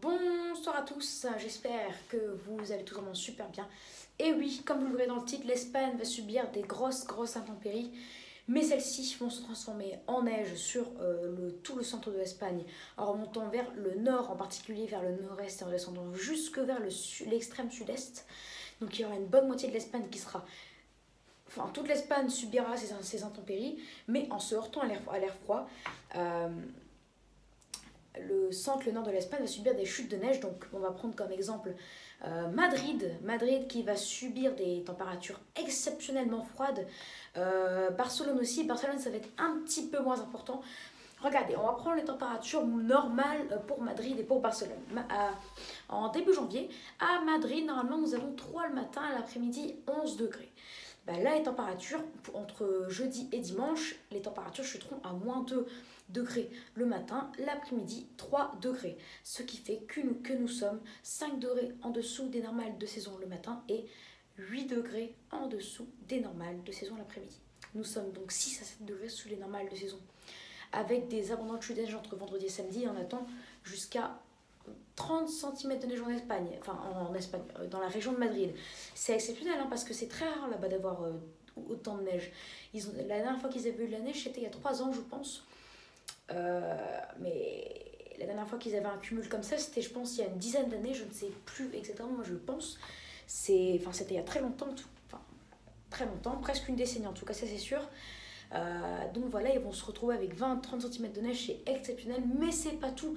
Bonsoir à tous, j'espère que vous allez tous vraiment super bien. Et oui, comme vous le verrez dans le titre, l'Espagne va subir des grosses intempéries, mais celles-ci vont se transformer en neige sur tout le centre de l'Espagne, en remontant vers le nord, en particulier vers le nord-est et en descendant jusque vers l'extrême sud-est. Donc il y aura une bonne moitié de l'Espagne qui sera... Enfin, toute l'Espagne subira ces intempéries, mais en se heurtant à l'air froid. Euh, le centre, le nord de l'Espagne va subir des chutes de neige. Donc on va prendre comme exemple Madrid qui va subir des températures exceptionnellement froides. Barcelone aussi. Barcelone, ça va être un petit peu moins important. Regardez, on va prendre les températures normales pour Madrid et pour Barcelone. En début janvier, à Madrid, normalement, nous avons 3 le matin, à l'après-midi, 11 degrés. Là, les températures, entre jeudi et dimanche, les températures chuteront à moins 2 degrés le matin, l'après-midi 3 degrés. Ce qui fait que nous sommes 5 degrés en dessous des normales de saison le matin et 8 degrés en dessous des normales de saison l'après-midi. Nous sommes donc 6 à 7 degrés sous les normales de saison. Avec des abondantes chutes de neige entre vendredi et samedi, on attend jusqu'à 30 cm de neige en Espagne, en Espagne, dans la région de Madrid. C'est exceptionnel parce que c'est très rare là-bas d'avoir autant de neige. La dernière fois qu'ils avaient eu de la neige, c'était il y a 3 ans, je pense. Mais la dernière fois qu'ils avaient un cumul comme ça, c'était, je pense, il y a une dizaine d'années, je ne sais plus exactement, moi je pense. C'était il y a très longtemps, très longtemps, presque une décennie en tout cas, ça c'est sûr. Donc voilà, ils vont se retrouver avec 20-30 cm de neige, c'est exceptionnel, mais c'est pas tout,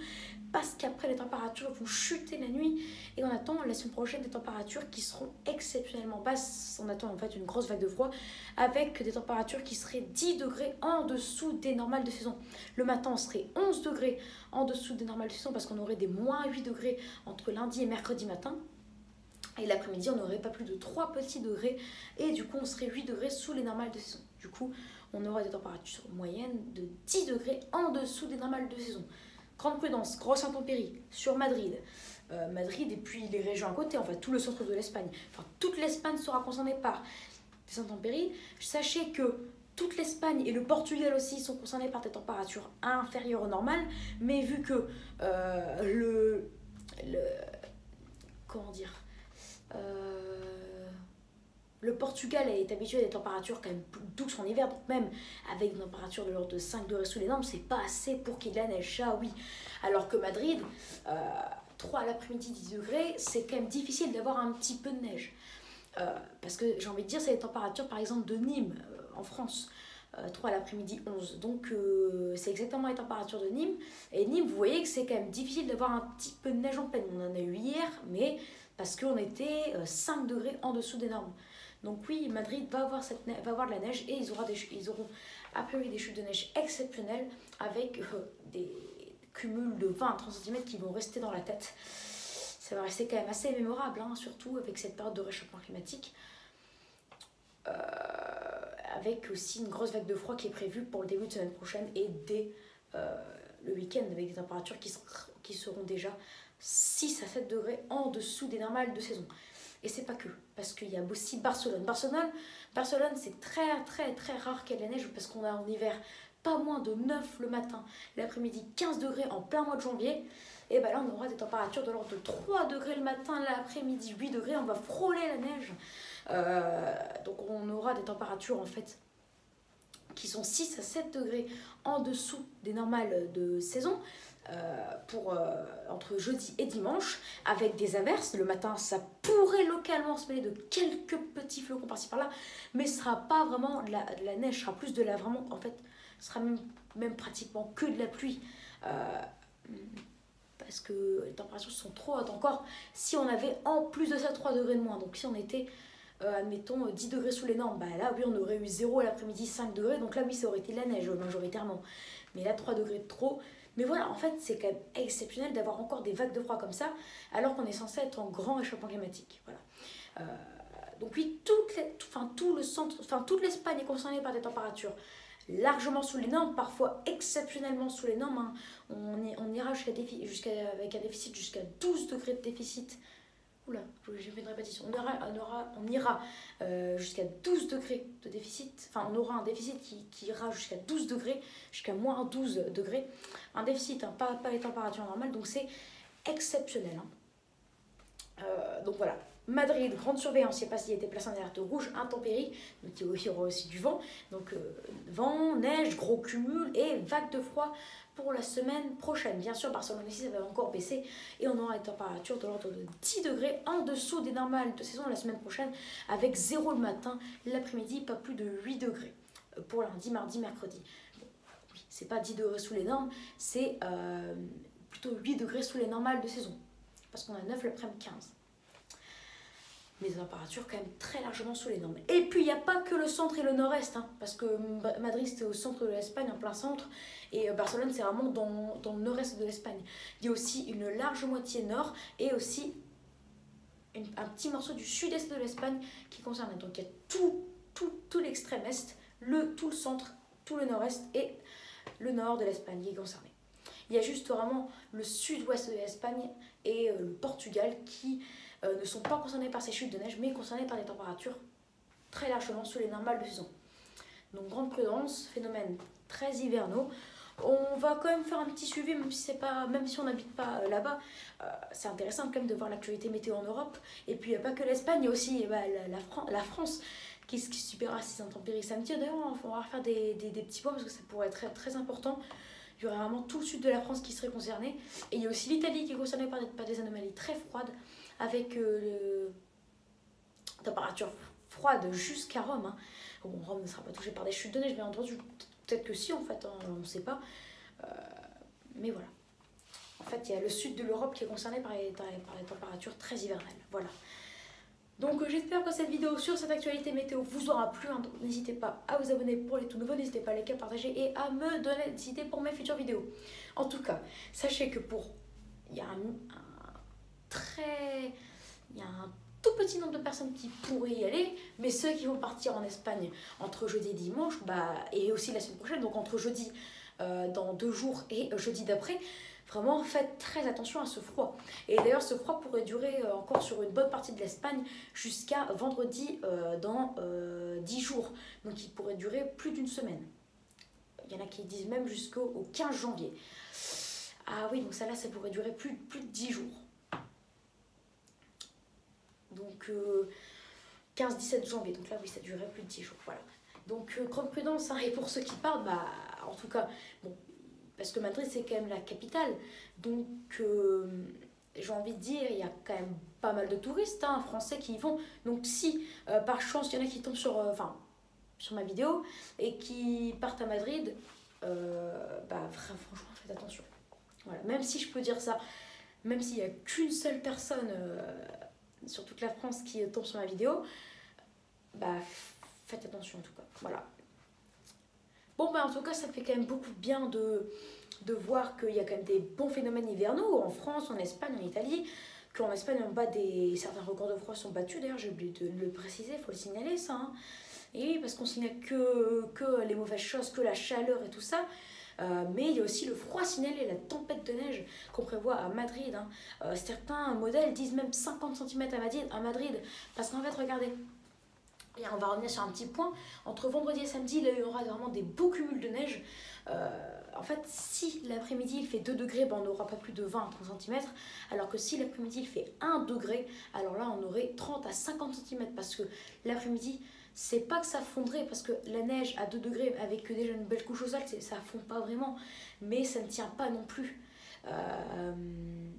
parce qu'après les températures vont chuter la nuit et on attend la semaine prochaine des températures qui seront exceptionnellement basses. On attend en fait une grosse vague de froid avec des températures qui seraient 10 degrés en dessous des normales de saison. Le matin, on serait 11 degrés en dessous des normales de saison parce qu'on aurait des moins 8 degrés entre lundi et mercredi matin. Et l'après-midi, on n'aurait pas plus de 3 petits degrés et du coup, on serait 8 degrés sous les normales de saison. Du coup, on aura des températures moyennes de 10 degrés en dessous des normales de saison. Grande prudence, grosse intempérie sur Madrid. Madrid et puis les régions à côté, enfin tout le centre de l'Espagne. Enfin, toute l'Espagne sera concernée par des intempéries. Sachez que toute l'Espagne et le Portugal aussi sont concernés par des températures inférieures aux normales, mais vu que comment dire le Portugal est habitué à des températures quand même plus douces en hiver, donc même avec une température de l'ordre de 5 degrés sous les normes, c'est pas assez pour qu'il y ait de la neige, ça oui. Alors que Madrid, 3 à l'après-midi, 10 degrés, c'est quand même difficile d'avoir un petit peu de neige. Parce que j'ai envie de dire, c'est les températures par exemple de Nîmes en France. 3 à l'après-midi, 11. Donc c'est exactement les températures de Nîmes. Et Nîmes, vous voyez que c'est quand même difficile d'avoir un petit peu de neige en pleine. On en a eu hier, mais parce qu'on était 5 degrés en dessous des normes. Donc oui, Madrid va avoir de la neige et ils auront a priori des chutes de neige exceptionnelles avec des cumuls de 20 à 30 cm qui vont rester dans la tête. Ça va rester quand même assez mémorable, surtout avec cette période de réchauffement climatique. Avec aussi une grosse vague de froid qui est prévue pour le début de semaine prochaine et dès le week-end avec des températures qui seront déjà 6 à 7 degrés en dessous des normales de saison. Et c'est pas que, parce qu'il y a aussi Barcelone. Barcelone, c'est très rare qu'il y ait de la neige parce qu'on a en hiver pas moins de 9 le matin, l'après-midi 15 degrés en plein mois de janvier. Et là, on aura des températures de l'ordre de 3 degrés le matin, l'après-midi 8 degrés, on va frôler la neige. Donc on aura des températures en fait qui sont 6 à 7 degrés en dessous des normales de saison. Entre jeudi et dimanche avec des averses. Le matin, ça pourrait localement se mêler de quelques petits flocons par-ci par-là, mais ce sera pas vraiment de la neige, ce sera plus de la vraiment, en fait, ce sera même pratiquement que de la pluie. Parce que les températures sont trop hautes encore. Si on avait en plus de ça 3 degrés de moins, donc si on était admettons 10 degrés sous les normes, là oui on aurait eu 0 l'après-midi, 5 degrés, donc là oui ça aurait été de la neige majoritairement, mais là 3 degrés de trop. Mais voilà, en fait c'est quand même exceptionnel d'avoir encore des vagues de froid comme ça alors qu'on est censé être en grand réchauffement climatique. Voilà. Donc oui, tout le centre, toute l'Espagne est concernée par des températures largement sous les normes, parfois exceptionnellement sous les normes. On ira avec un déficit jusqu'à 12 degrés de déficit. Oula, j'ai fait une répétition. On ira jusqu'à 12 degrés de déficit. Enfin, on aura un déficit qui ira jusqu'à 12 degrés, jusqu'à moins 12 degrés. Un déficit, pas les températures normales. Donc c'est exceptionnel. Hein. Donc voilà. Madrid, grande surveillance, je ne sais pas s'il était placé en alerte rouge, intempéries, donc il y aura aussi du vent. Donc vent, neige, gros cumul et vague de froid pour la semaine prochaine. Bien sûr, Barcelone ici, ça va encore baisser et on aura des températures de l'ordre de 10 degrés en dessous des normales de saison la semaine prochaine, avec 0 le matin, l'après-midi, pas plus de 8 degrés pour lundi, mardi, mercredi. Bon, oui, c'est pas 10 degrés sous les normes, c'est plutôt 8 degrés sous les normales de saison, parce qu'on a 9 l'après-midi, 15. Mais des températures quand même très largement sous les normes. Et puis il n'y a pas que le centre et le nord-est, hein, parce que Madrid c'était au centre de l'Espagne, en plein centre, et Barcelone c'est vraiment dans le nord-est de l'Espagne. Il y a aussi une large moitié nord et aussi un petit morceau du sud-est de l'Espagne qui concerne. Donc il y a tout l'extrême est, tout le centre, tout le nord-est et le nord de l'Espagne qui est concerné. Il y a juste vraiment le sud-ouest de l'Espagne et le Portugal qui ne sont pas concernés par ces chutes de neige, mais concernés par des températures très largement sous les normales de saison. Donc grande prudence, phénomènes très hivernaux. On va quand même faire un petit suivi, même si on n'habite pas là-bas. C'est intéressant quand même de voir l'actualité météo en Europe. Et puis il n'y a pas que l'Espagne, il y a aussi la France qui subira ces intempéries samedi. D'ailleurs, on va faire des petits points parce que ça pourrait être très, très important. Il y aurait vraiment tout le sud de la France qui serait concerné. Et il y a aussi l'Italie qui est concernée par des anomalies très froides, avec température froide jusqu'à Rome. Hein. Bon, Rome ne sera pas touchée par des chutes de neige, bien entendu. Peut-être que si, en fait, hein, on ne sait pas. Mais voilà. En fait, il y a le sud de l'Europe qui est concerné par les températures très hivernales. Voilà. Donc j'espère que cette vidéo sur cette actualité météo vous aura plu. Hein. N'hésitez pas à vous abonner pour les tout nouveaux, n'hésitez pas à liker, partager et à me donner des idées pour mes futures vidéos. En tout cas, sachez que il y a un tout petit nombre de personnes qui pourraient y aller, mais ceux qui vont partir en Espagne entre jeudi et dimanche, et aussi la semaine prochaine, donc entre jeudi dans 2 jours et jeudi d'après, vraiment faites très attention à ce froid. Et d'ailleurs ce froid pourrait durer encore sur une bonne partie de l'Espagne jusqu'à vendredi dans 10 jours. Donc il pourrait durer plus d'une semaine. Il y en a qui disent même jusqu'au 15 janvier. Ah oui, donc ça pourrait durer plus de 10 jours. Donc 15-17 janvier, donc là oui ça durerait plus de 10 jours, voilà. Donc grande prudence, hein, et pour ceux qui partent, en tout cas, bon, parce que Madrid c'est quand même la capitale, donc j'ai envie de dire, il y a quand même pas mal de touristes, hein, français qui y vont, donc si par chance il y en a qui tombent sur ma vidéo et qui partent à Madrid, franchement faites attention, voilà. Même si je peux dire ça, même s'il n'y a qu'une seule personne sur toute la France qui tombe sur ma vidéo, faites attention en tout cas, voilà. Bon en tout cas ça fait quand même beaucoup de bien de voir qu'il y a quand même des bons phénomènes hivernaux en France, en Espagne, en Italie, qu'en Espagne certains records de froid sont battus, d'ailleurs j'ai oublié de le préciser, il faut le signaler ça, hein. Et oui, parce qu'on signale que les mauvaises choses, que la chaleur et tout ça, mais il y a aussi le froid signalé, la tempête de neige qu'on prévoit à Madrid. Hein. Certains modèles disent même 50 cm à Madrid, parce qu'en fait, regardez, et on va revenir sur un petit point, entre vendredi et samedi, là, il y aura vraiment des beaux cumuls de neige. En fait, si l'après-midi il fait 2 degrés, on n'aura pas plus de 20 à 30 cm, alors que si l'après-midi il fait 1 degré, alors là on aurait 30 à 50 cm, parce que l'après-midi, c'est pas que ça fondrait, parce que la neige à 2 degrés avec déjà une belle couche au sol, ça fond pas vraiment, mais ça ne tient pas non plus.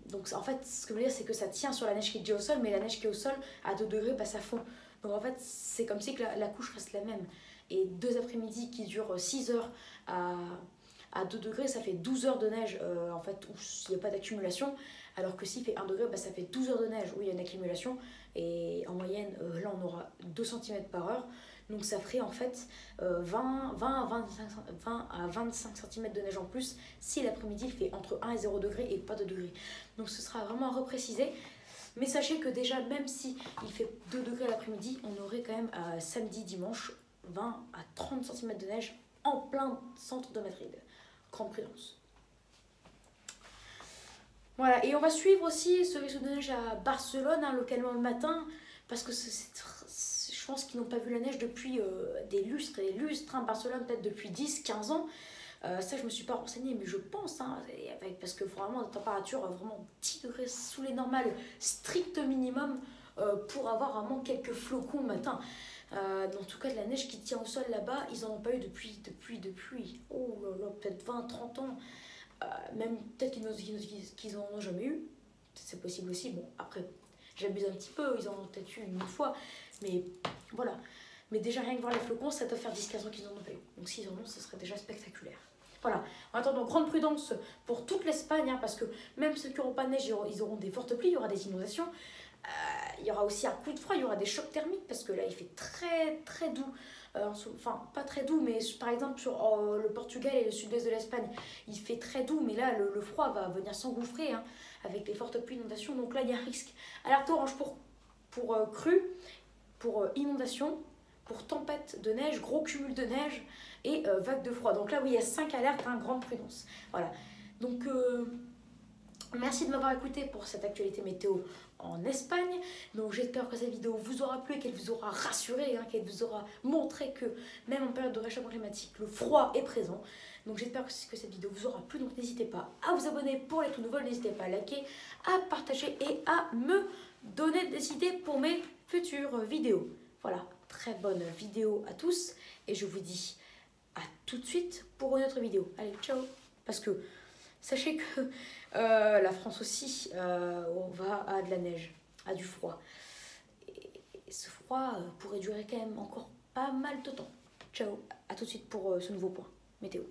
Donc en fait, ce que je veux dire, c'est que ça tient sur la neige qui est déjà au sol, mais la neige qui est au sol à 2 degrés, ça fond. Donc en fait, c'est comme si que la couche reste la même. Et 2 après-midi qui durent 6 heures à 2 degrés, ça fait 12 heures de neige en fait, où il n'y a pas d'accumulation. Alors que s'il fait 1 degré, ça fait 12 heures de neige où il y a une accumulation. Et en moyenne, là on aura 2 cm par heure. Donc ça ferait en fait 20 à 25 cm de neige en plus si l'après-midi il fait entre 1 et 0 degrés et pas 2 degrés. Donc ce sera vraiment à repréciser. Mais sachez que déjà, même si il fait 2 degrés l'après-midi, on aurait quand même samedi, dimanche, 20 à 30 cm de neige en plein centre de Madrid. Grande prudence. Voilà, et on va suivre aussi ce risque de neige à Barcelone, hein, localement le matin, parce que je pense qu'ils n'ont pas vu la neige depuis des lustres et des lustres. Hein, Barcelone, peut-être depuis 10-15 ans. Ça, je me suis pas renseignée, mais je pense, hein, parce que vraiment, la température, vraiment 10 degrés sous les normales, strict minimum, pour avoir vraiment quelques flocons le matin. En tout cas, de la neige qui tient au sol là-bas, ils en ont pas eu depuis, oh là là, peut-être 20, 30 ans. Même peut-être qu'ils en ont jamais eu. C'est possible aussi. Bon, après, j'abuse un petit peu, ils en ont peut-être eu une fois. Mais voilà. Mais déjà, rien que voir les flocons, ça doit faire 10, 15 ans qu'ils en ont pas eu. Donc s'ils en ont, ce serait déjà spectaculaire. Voilà. En attendant, grande prudence pour toute l'Espagne, hein, parce que même ceux qui n'auront pas de neige, ils auront des fortes pluies, il y aura des inondations. Il y aura aussi un coup de froid, il y aura des chocs thermiques, parce que là, il fait très très doux. Enfin, pas très doux, mais par exemple sur le Portugal et le sud-est de l'Espagne, il fait très doux, mais là, le froid va venir s'engouffrer, hein, avec les fortes pluies, inondations. Donc là, il y a un risque. Alerte orange pour crue, pour inondation, pour tempête de neige, gros cumul de neige et vague de froid. Donc là, oui, il y a 5 alertes, hein, grande prudence. Voilà. Donc, merci de m'avoir écouté pour cette actualité météo en Espagne. Donc j'espère que cette vidéo vous aura plu, qu'elle vous aura rassuré, hein, qu'elle vous aura montré que même en période de réchauffement climatique, le froid est présent. Donc j'espère que cette vidéo vous aura plu. Donc n'hésitez pas à vous abonner pour les tout nouveaux, n'hésitez pas à liker, à partager et à me donner des idées pour mes futures vidéos. Voilà, très bonne vidéo à tous et je vous dis à tout de suite pour une autre vidéo. Allez, ciao. Parce que sachez que la France aussi, a de la neige, a du froid. Et ce froid pourrait durer quand même encore pas mal de temps. Ciao, à tout de suite pour ce nouveau point météo.